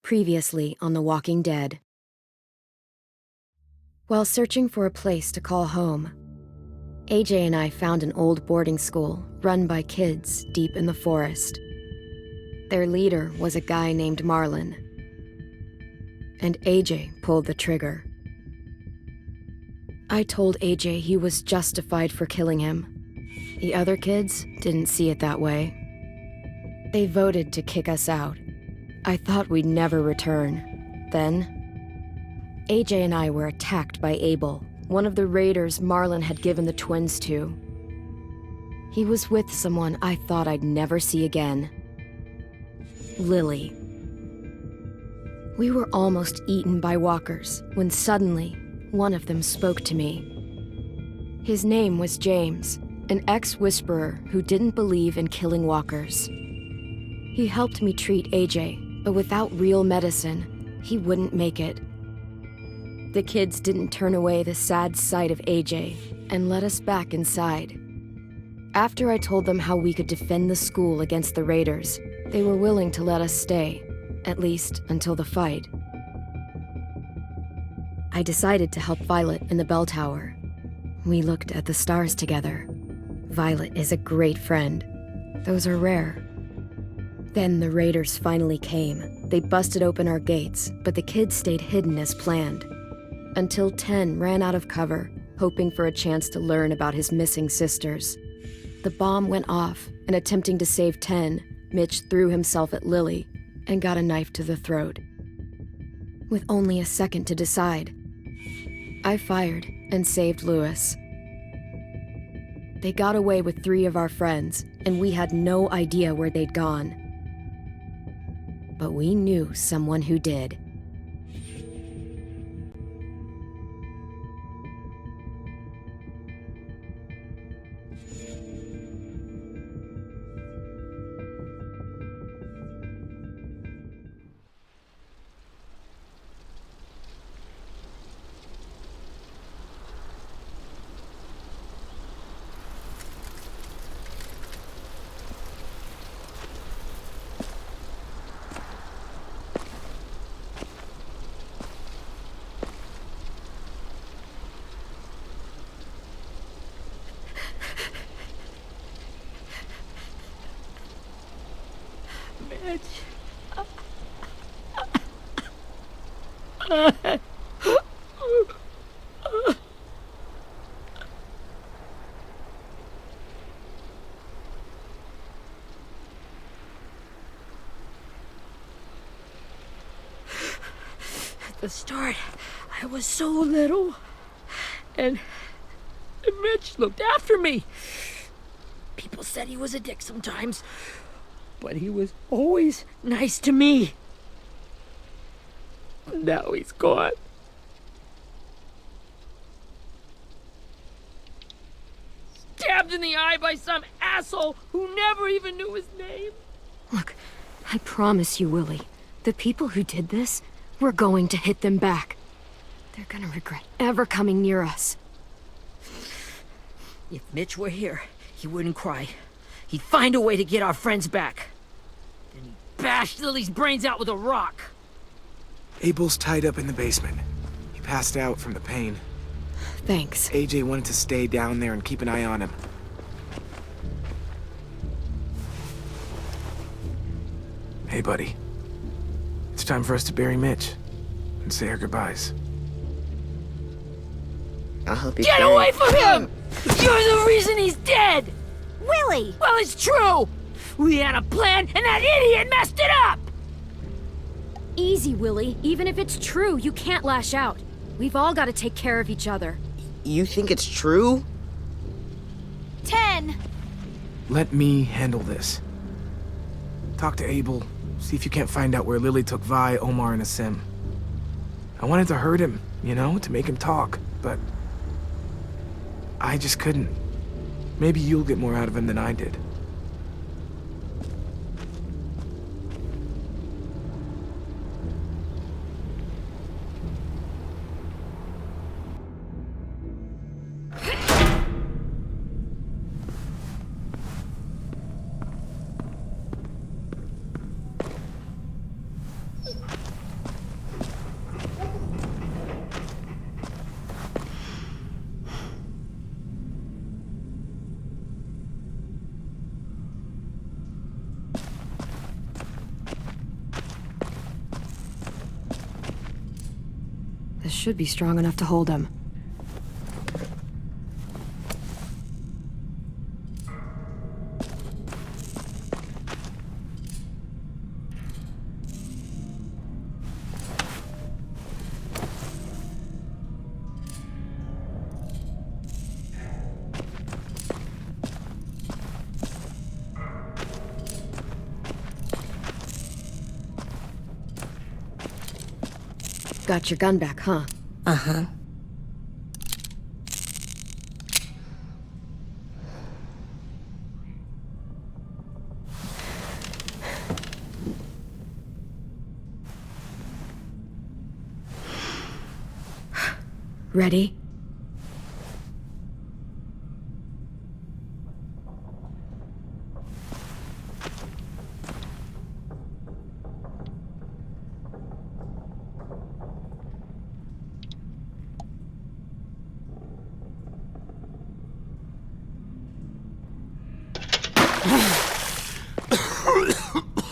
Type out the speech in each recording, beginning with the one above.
Previously on The Walking Dead. While searching for a place to call home, AJ and I found an old boarding school run by kids deep in the forest. Their leader was a guy named Marlon, and AJ pulled the trigger. I told AJ he was justified for killing him. The other kids didn't see it that way. They voted to kick us out. I thought we'd never return. Then, AJ and I were attacked by ABEL, one of the raiders Marlon had given the twins to. He was with someone I thought I'd never see again. Lily. We were almost eaten by walkers when suddenly one of them spoke to me. His name was James, an ex-whisperer who didn't believe in killing walkers. He helped me treat AJ, but without real medicine, he wouldn't make it. The kids didn't turn away the sad sight of AJ and let us back inside. After I told them how we could defend the school against the raiders, they were willing to let us stay, at least until the fight. I decided to help Violet in the bell tower. We looked at the stars together. Violet is a great friend. Those are rare. Then the raiders finally came. They busted open our gates, but the kids stayed hidden as planned. Until 10 ran out of cover, hoping for a chance to learn about his missing sisters. The bomb went off, and attempting to save 10, Mitch threw himself at Lily and got a knife to the throat. With only a second to decide, I fired and saved Lewis. They got away with 3 of our friends, and we had no idea where they'd gone. But we knew someone who did. At the start, I was so little, and Mitch looked after me. People said he was a dick sometimes, but he was always nice to me. Now he's gone. Stabbed in the eye by some asshole who never even knew his name. Look, I promise you, Willie, the people who did this, we're going to hit them back. They're gonna regret ever coming near us. If Mitch were here, he wouldn't cry. He'd find a way to get our friends back. Then he'd bash Lily's brains out with a rock. Abel's tied up in the basement. He passed out from the pain. Thanks. AJ wanted to stay down there and keep an eye on him. Hey, buddy. It's time for us to bury Mitch and say our goodbyes. I'll help you. Get away from him! You're the reason he's dead! Willie! Well, it's true! We had a plan, and that idiot messed it up! Easy, Willie. Even if it's true, you can't lash out. We've all got to take care of each other. You think it's true? 10! Let me handle this. Talk to Abel. See if you can't find out where Lily took Vi, Omar, and Asim. I wanted to hurt him, you know, to make him talk, but I just couldn't. Maybe you'll get more out of him than I did. This should be strong enough to hold him. Got your gun back, huh? Uh-huh. Ready?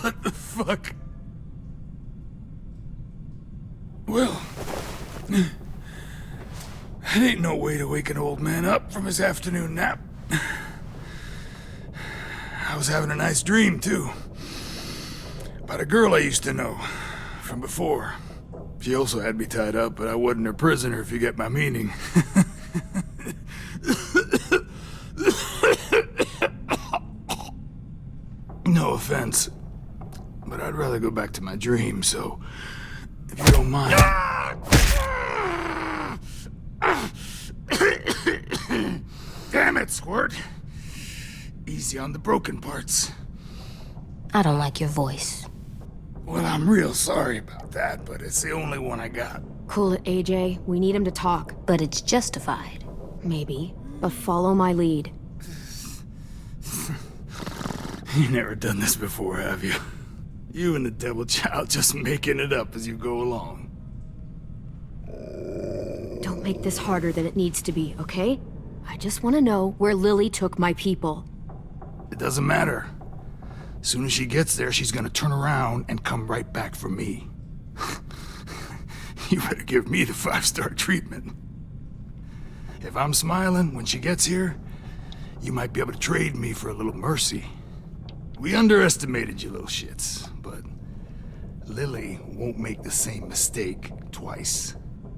What the fuck? Well, that ain't no way to wake an old man up from his afternoon nap. I was having a nice dream, too. About a girl I used to know from before. She also had me tied up, but I wasn't her prisoner, if you get my meaning. No offense, but I'd rather go back to my dream, so if you don't mind. Damn it, Squirt. Easy on the broken parts. I don't like your voice. Well, I'm real sorry about that, but it's the only one I got. Cool it, AJ. We need him to talk. But it's justified. Maybe. But follow my lead. You've never done this before, have you? You and the devil child just making it up as you go along. Don't make this harder than it needs to be, okay? I just want to know where Lily took my people. It doesn't matter. As soon as she gets there, she's gonna turn around and come right back for me. You better give me the 5-star treatment. If I'm smiling when she gets here, you might be able to trade me for a little mercy. We underestimated you little shits, but Lily won't make the same mistake twice.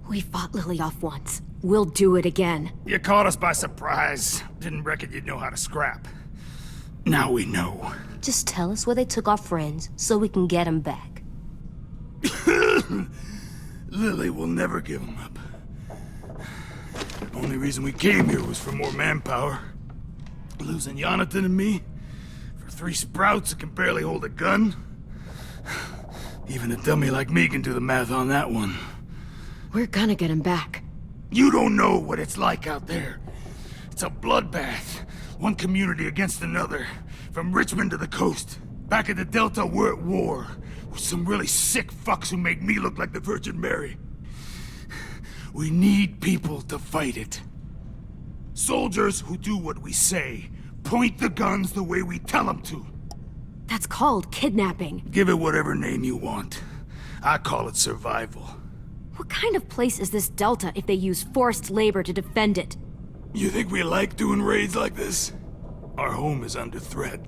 We fought Lily off once. We'll do it again. You caught us by surprise. Didn't reckon you'd know how to scrap. Now we know. Just tell us where they took our friends so we can get them back. Lily will never give them up. Only reason we came here was for more manpower. Losing Jonathan and me for 3 sprouts that can barely hold a gun. Even a dummy like me can do the math on that one. We're gonna get him back. You don't know what it's like out there. It's a bloodbath. One community against another. From Richmond to the coast. Back at the Delta, we're at war. With some really sick fucks who make me look like the Virgin Mary. We need people to fight it. Soldiers who do what we say. Point the guns the way we tell them to. That's called kidnapping. Give it whatever name you want. I call it survival. What kind of place is this Delta if they use forced labor to defend it? You think we like doing raids like this? Our home is under threat.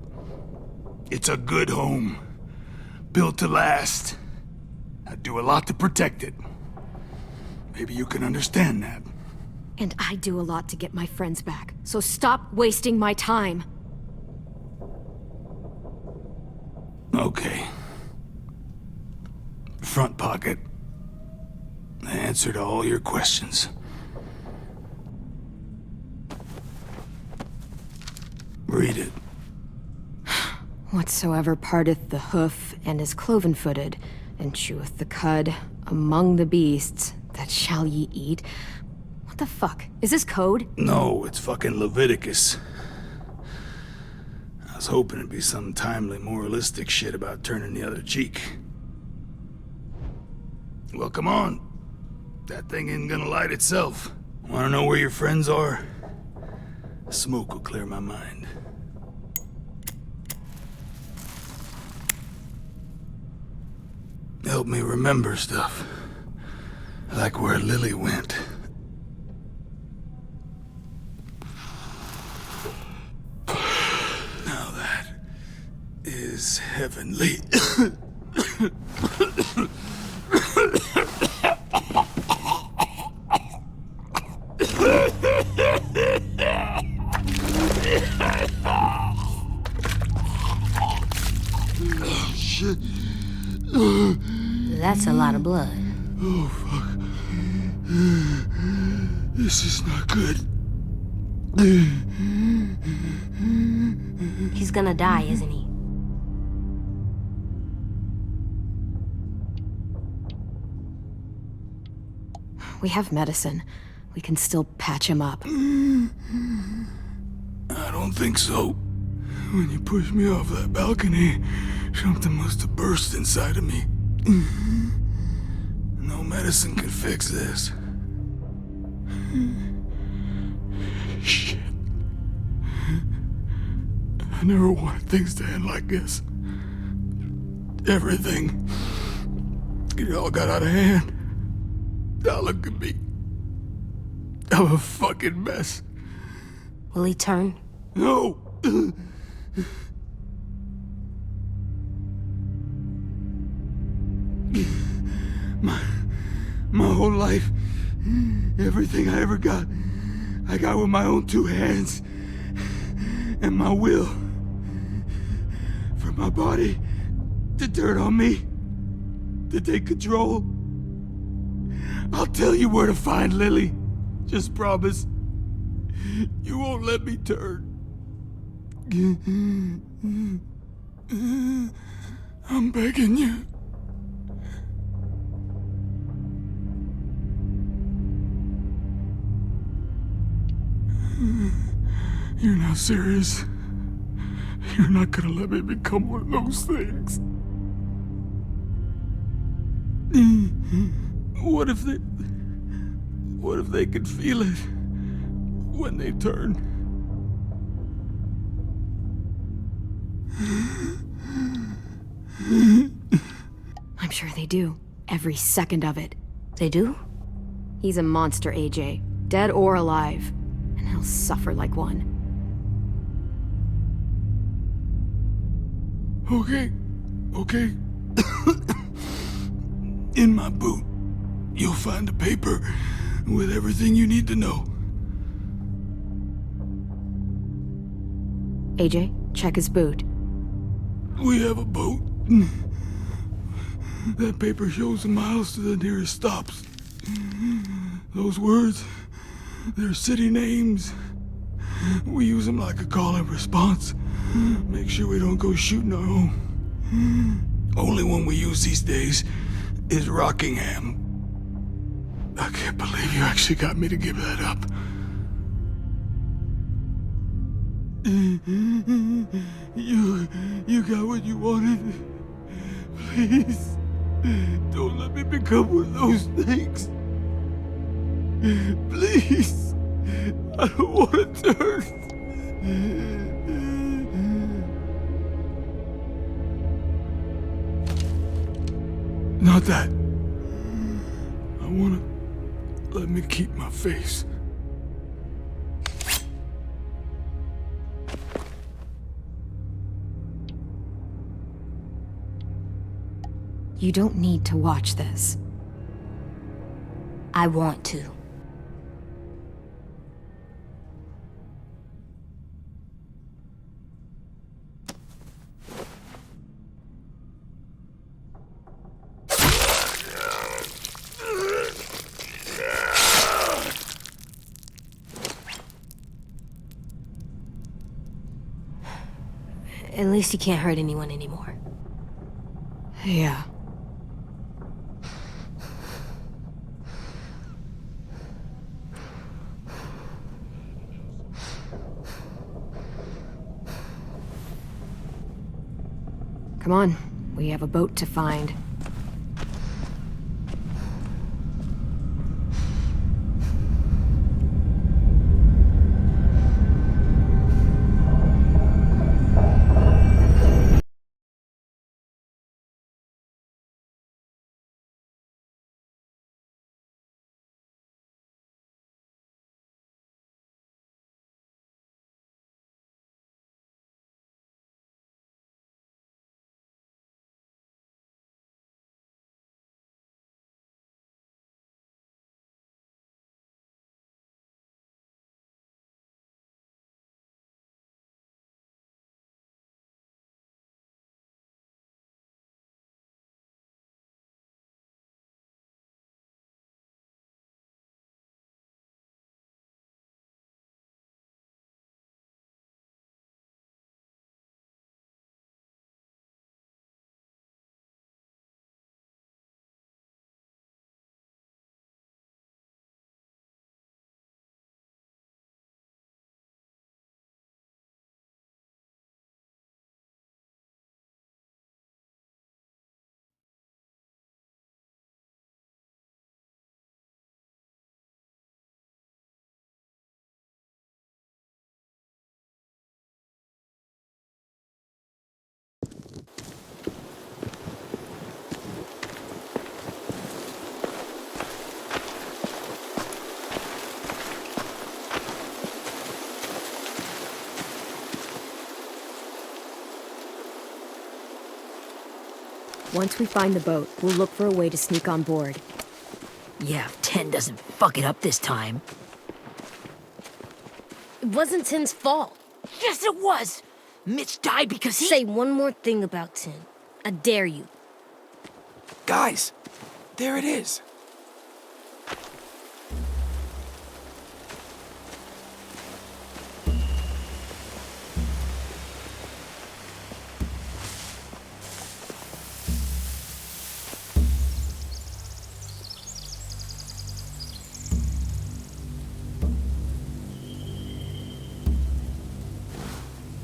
It's a good home. Built to last. I do a lot to protect it. Maybe you can understand that. And I do a lot to get my friends back. So stop wasting my time. Okay. Front pocket. The answer to all your questions. Read it. Whatsoever parteth the hoof and is cloven-footed, and cheweth the cud among the beasts, that shall ye eat. What the fuck? Is this code? No, it's fucking Leviticus. I was hoping it'd be some timely moralistic shit about turning the other cheek. Well, come on. That thing ain't gonna light itself. Wanna know where your friends are? Smoke will clear my mind. Help me remember stuff. like where Lily went. Now that is heavenly. Oh, shit. That's a lot of blood. Oh, fuck. This is not good. He's gonna die, isn't he? We have medicine. We can still patch him up. I don't think so. When you pushed me off that balcony, something must have burst inside of me. No medicine can fix this. Shit. I never wanted things to end like this. Everything. It all got out of hand. Now look at me. I'm a fucking mess. Will he turn? No! My whole life, everything I ever got, I got with my own two hands and my will. For my body to turn on me, to take control. I'll tell you where to find Lily. Just promise. You won't let me turn. I'm begging you. You're not serious. You're not gonna let me become one of those things. What if they could feel it when they turn? I'm sure they do. Every second of it. They do? He's a monster, AJ. Dead or alive. And he'll suffer like one. Okay. In my boot, you'll find a paper with everything you need to know. AJ, check his boot. We have a boat. That paper shows the miles to the nearest stops. Those words, they're city names. We use them like a call and response. Make sure we don't go shooting our own. Only one we use these days is Rockingham. I can't believe you actually got me to give that up. You got what you wanted. Please, don't let me become one of those things. Please, I don't want to turn. Not that. I want to let me keep my face. You don't need to watch this. I want to. At least he can't hurt anyone anymore. Yeah. Come on, we have a boat to find. Once we find the boat, we'll look for a way to sneak on board. Yeah, if 10 doesn't fuck it up this time. It wasn't Tin's fault. Yes, it was! Mitch died because he— Say one more thing about Tin. I dare you. Guys, there it is.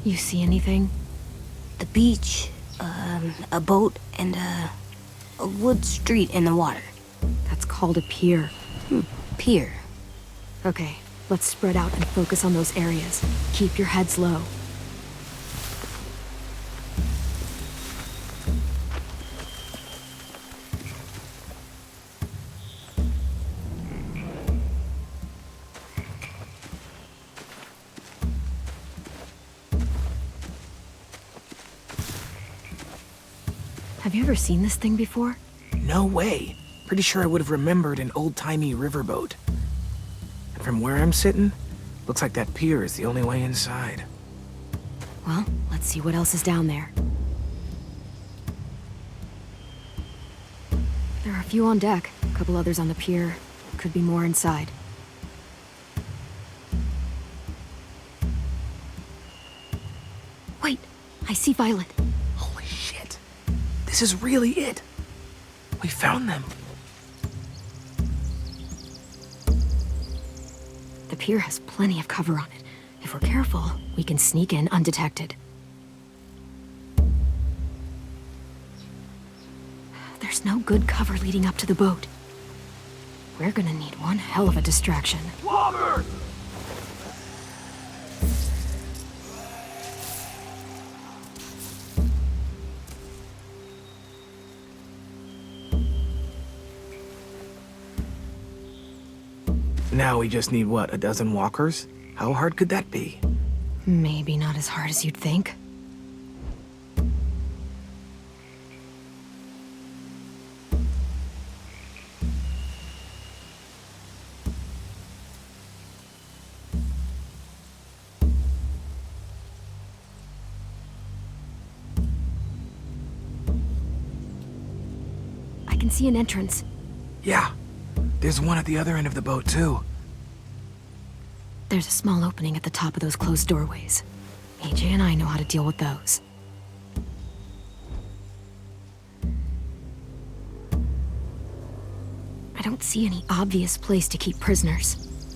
You see anything? The beach, a boat, and a wood street in the water. That's called a pier. Pier. Okay, let's spread out and focus on those areas. Keep your heads low. Have you ever seen this thing before? No way. Pretty sure I would have remembered an old-timey riverboat. And from where I'm sitting, looks like that pier is the only way inside. Well, let's see what else is down there. There are a few on deck, a couple others on the pier. Could be more inside. Wait, I see Violet. Holy shit. This is really it. We found them. The pier has plenty of cover on it. If we're careful, we can sneak in undetected. There's no good cover leading up to the boat. We're gonna need one hell of a distraction. Water! Now we just need, what, a dozen walkers? How hard could that be? Maybe not as hard as you'd think. I can see an entrance. Yeah. There's one at the other end of the boat, too. There's a small opening at the top of those closed doorways. AJ and I know how to deal with those. I don't see any obvious place to keep prisoners.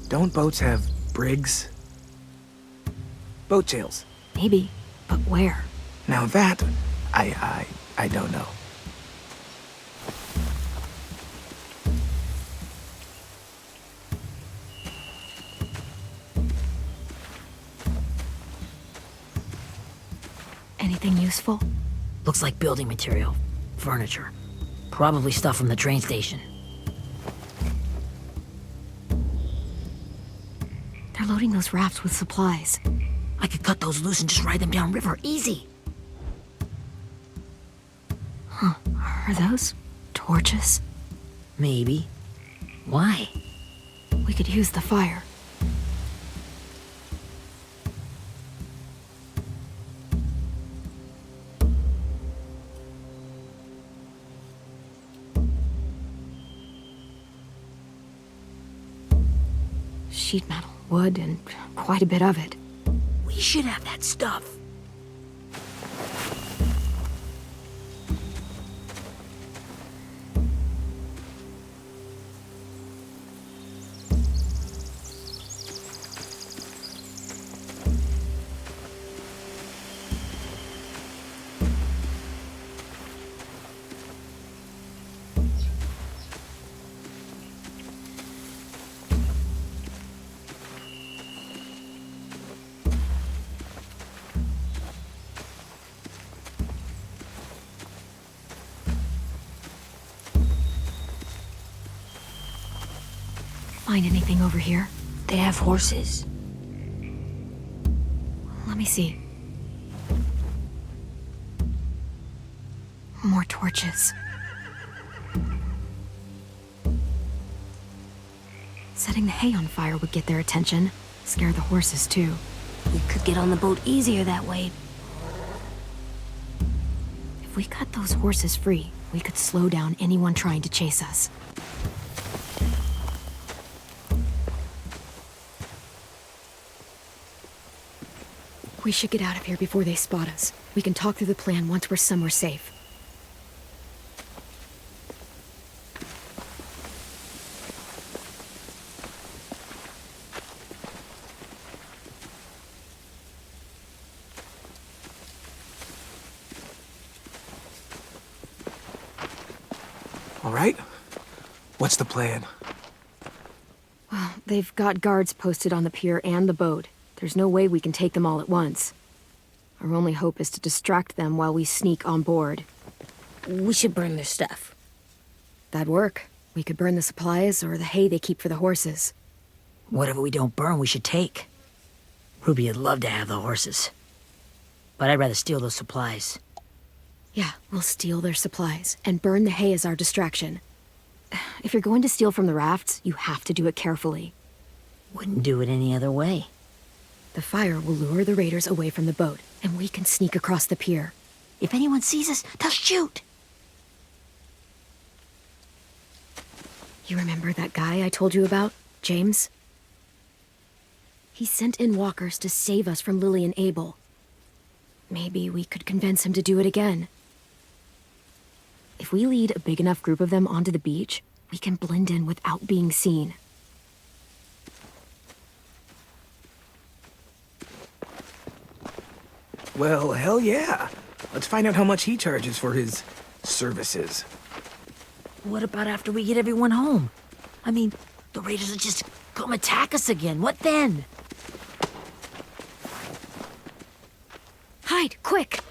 Don't boats have brigs? Boat jails. Maybe, but where? Now that, I don't know. Anything useful? Looks like building material. Furniture. Probably stuff from the train station. They're loading those rafts with supplies. I could cut those loose and just ride them downriver. Easy. Huh. Are those torches? Maybe. Why? We could use the fire. Sheet metal, wood, and quite a bit of it. We should have that stuff. Find anything over here? They have horses. Let me see. More torches. Setting the hay on fire would get their attention. Scare the horses, too. We could get on the boat easier that way. If we cut those horses free, we could slow down anyone trying to chase us. We should get out of here before they spot us. We can talk through the plan once we're somewhere safe. All right? What's the plan? Well, they've got guards posted on the pier and the boat. There's no way we can take them all at once. Our only hope is to distract them while we sneak on board. We should burn their stuff. That'd work. We could burn the supplies or the hay they keep for the horses. Whatever we don't burn, we should take. Ruby would love to have the horses. But I'd rather steal those supplies. Yeah, we'll steal their supplies and burn the hay as our distraction. If you're going to steal from the rafts, you have to do it carefully. Wouldn't do it any other way. The fire will lure the raiders away from the boat, and we can sneak across the pier. If anyone sees us, they'll shoot. You remember that guy I told you about, James? He sent in walkers to save us from Lily and ABEL. Maybe we could convince him to do it again. If we lead a big enough group of them onto the beach, we can blend in without being seen. Well, hell yeah. Let's find out how much he charges for his services. What about after we get everyone home? I mean, the raiders will just come attack us again. What then? Hide, quick!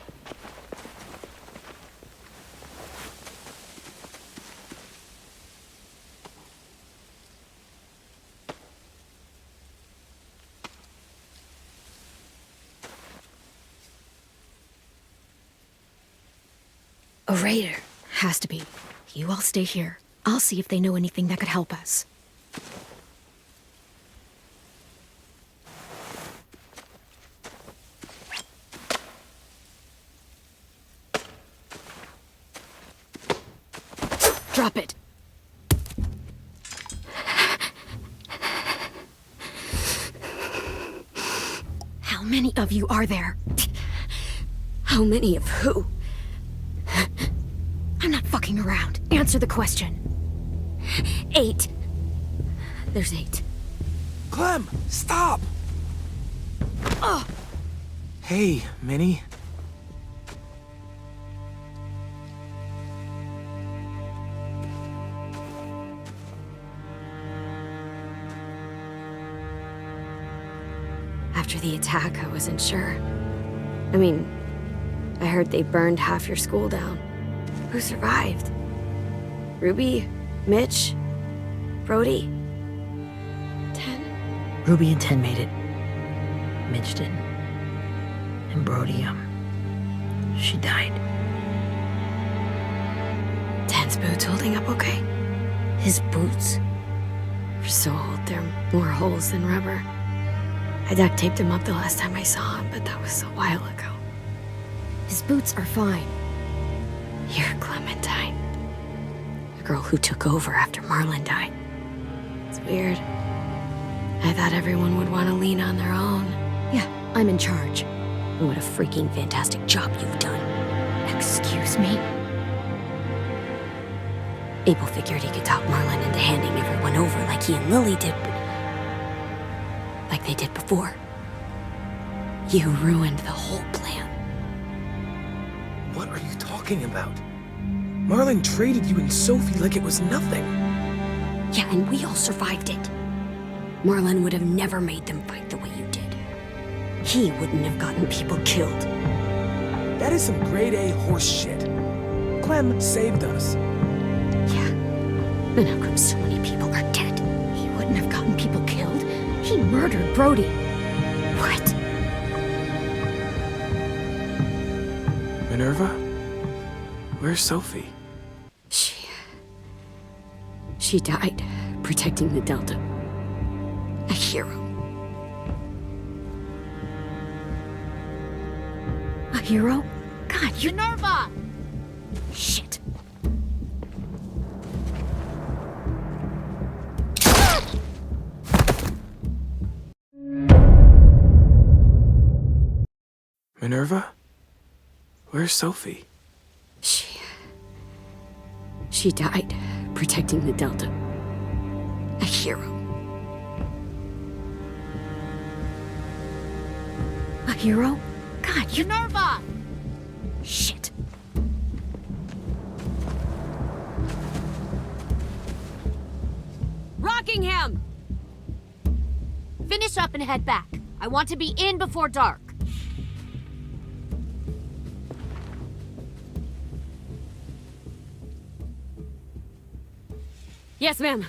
A raider. Has to be. You all stay here. I'll see if they know anything that could help us. Drop it. How many of you are there? How many of who? I'm not fucking around. Answer the question. 8. There's 8. Clem, stop! Oh! Hey, Minnie. After the attack, I wasn't sure. I mean, I heard they burned half your school down. Who survived? Ruby? Mitch? Brody? 10? Ruby and 10 made it. Mitch didn't. And Brody, she died. 10's boots holding up okay? His boots? They're so old, there are more holes than rubber. I duct taped him up the last time I saw him, but that was a while ago. His boots are fine. You're Clementine. The girl who took over after Marlon died. It's weird. I thought everyone would want to lean on their own. Yeah, I'm in charge. What a freaking fantastic job you've done. Excuse me? ABEL figured he could talk Marlon into handing everyone over like he and Lily did, but like they did before. You ruined the whole plan. What are you talking about? Marlon traded you and Sophie like it was nothing. Yeah, and we all survived it. Marlon would have never made them fight the way you did. He wouldn't have gotten people killed. That is some grade A horse shit. Clem saved us. Yeah, and how come so many people are dead? He wouldn't have gotten people killed. He murdered Brody. What? Minerva? Where's Sophie? She died protecting the Delta. A hero. A hero? God, you... Minerva! Shit. Minerva? Where's Sophie? She died protecting the Delta. A hero. A hero? God, you... Minerva! Shit. Rockingham! Finish up and head back. I want to be in before dark. Yes, ma'am.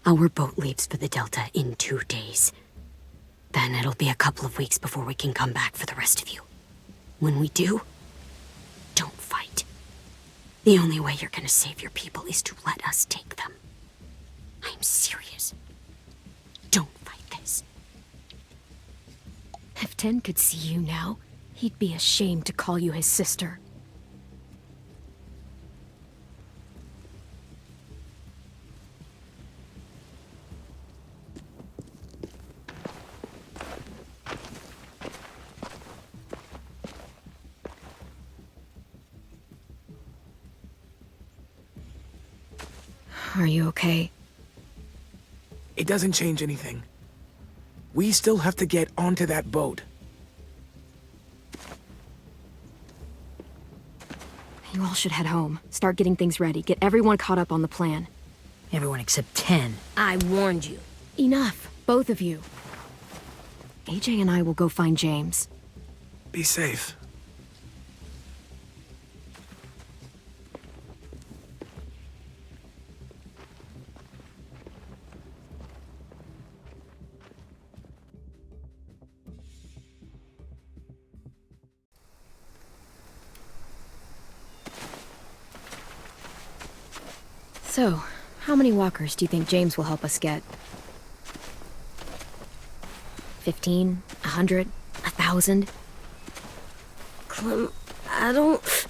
Our boat leaves for the Delta in 2 days. Then it'll be a couple of weeks before we can come back for the rest of you. When we do, don't fight. The only way you're gonna save your people is to let us take them. I'm serious. Don't fight this. If Ten could see you now, he'd be ashamed to call you his sister. Are you okay? It doesn't change anything. We still have to get onto that boat. You all should head home. Start getting things ready. Get everyone caught up on the plan. Everyone except 10. I warned you. Enough, both of you. AJ and I will go find James. Be safe. So, how many walkers do you think James will help us get? 15? 100? 1,000? Clem, I don't...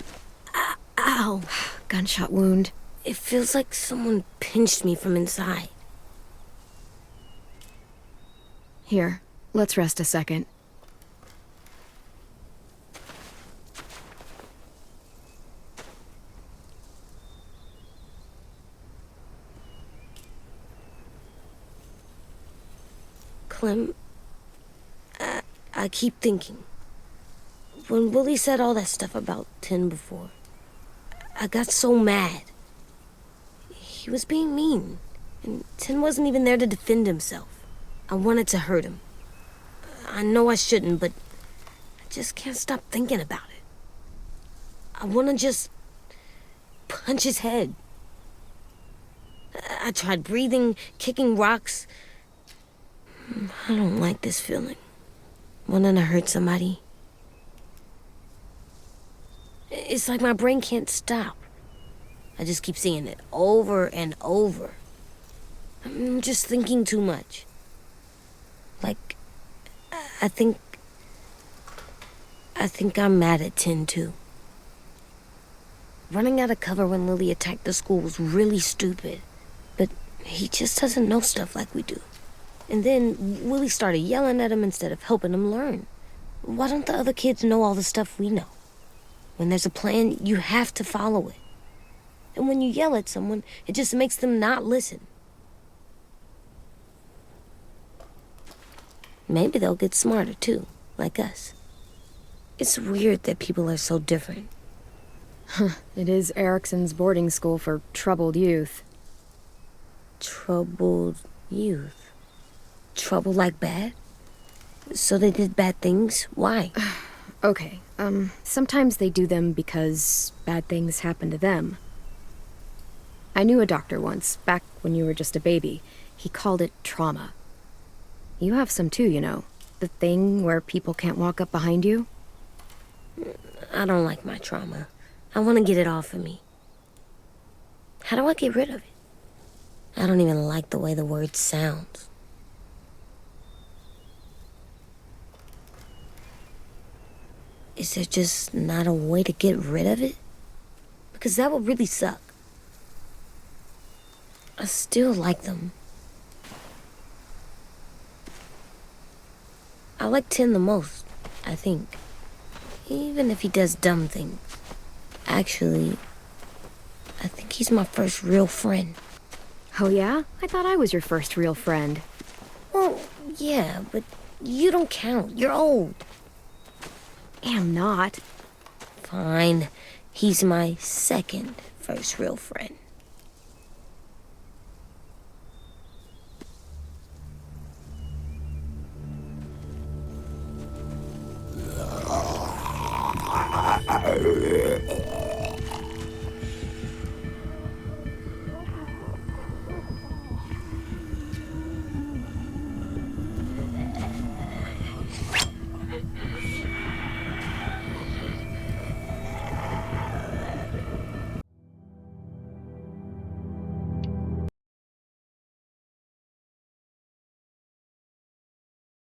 Ow. Gunshot wound. It feels like someone pinched me from inside. Here, let's rest a second. Clem, I keep thinking. When Willie said all that stuff about 10 before, I got so mad. He was being mean, and 10 wasn't even there to defend himself. I wanted to hurt him. I know I shouldn't, but I just can't stop thinking about it. I want to just punch his head. I tried breathing, kicking rocks. I don't like this feeling. Wanting to hurt somebody. It's like my brain can't stop. I just keep seeing it over and over. I'm just thinking too much. Like, I think I'm mad at 10 too. Running out of cover when Lily attacked the school was really stupid. But he just doesn't know stuff like we do. And then Willie started yelling at him instead of helping him learn. Why don't the other kids know all the stuff we know? When there's a plan, you have to follow it. And when you yell at someone, it just makes them not listen. Maybe they'll get smarter too, like us. It's weird that people are so different. It is Erickson's boarding school for troubled youth. Troubled youth? Trouble like bad? So they did bad things? Why? Okay, sometimes they do them because bad things happen to them. I knew a doctor once, back when you were just a baby. He called it trauma. You have some too, you know. The thing where people can't walk up behind you. I don't like my trauma. I want to get it off of me. How do I get rid of it? I don't even like the way the word sounds. Is there just not a way to get rid of it? Because that would really suck. I still like them. I like Tin the most, I think. Even if he does dumb things. Actually, I think he's my first real friend. Oh yeah? I thought I was your first real friend. Well, yeah, but you don't count. You're old. Am not. Fine. He's my second first real friend.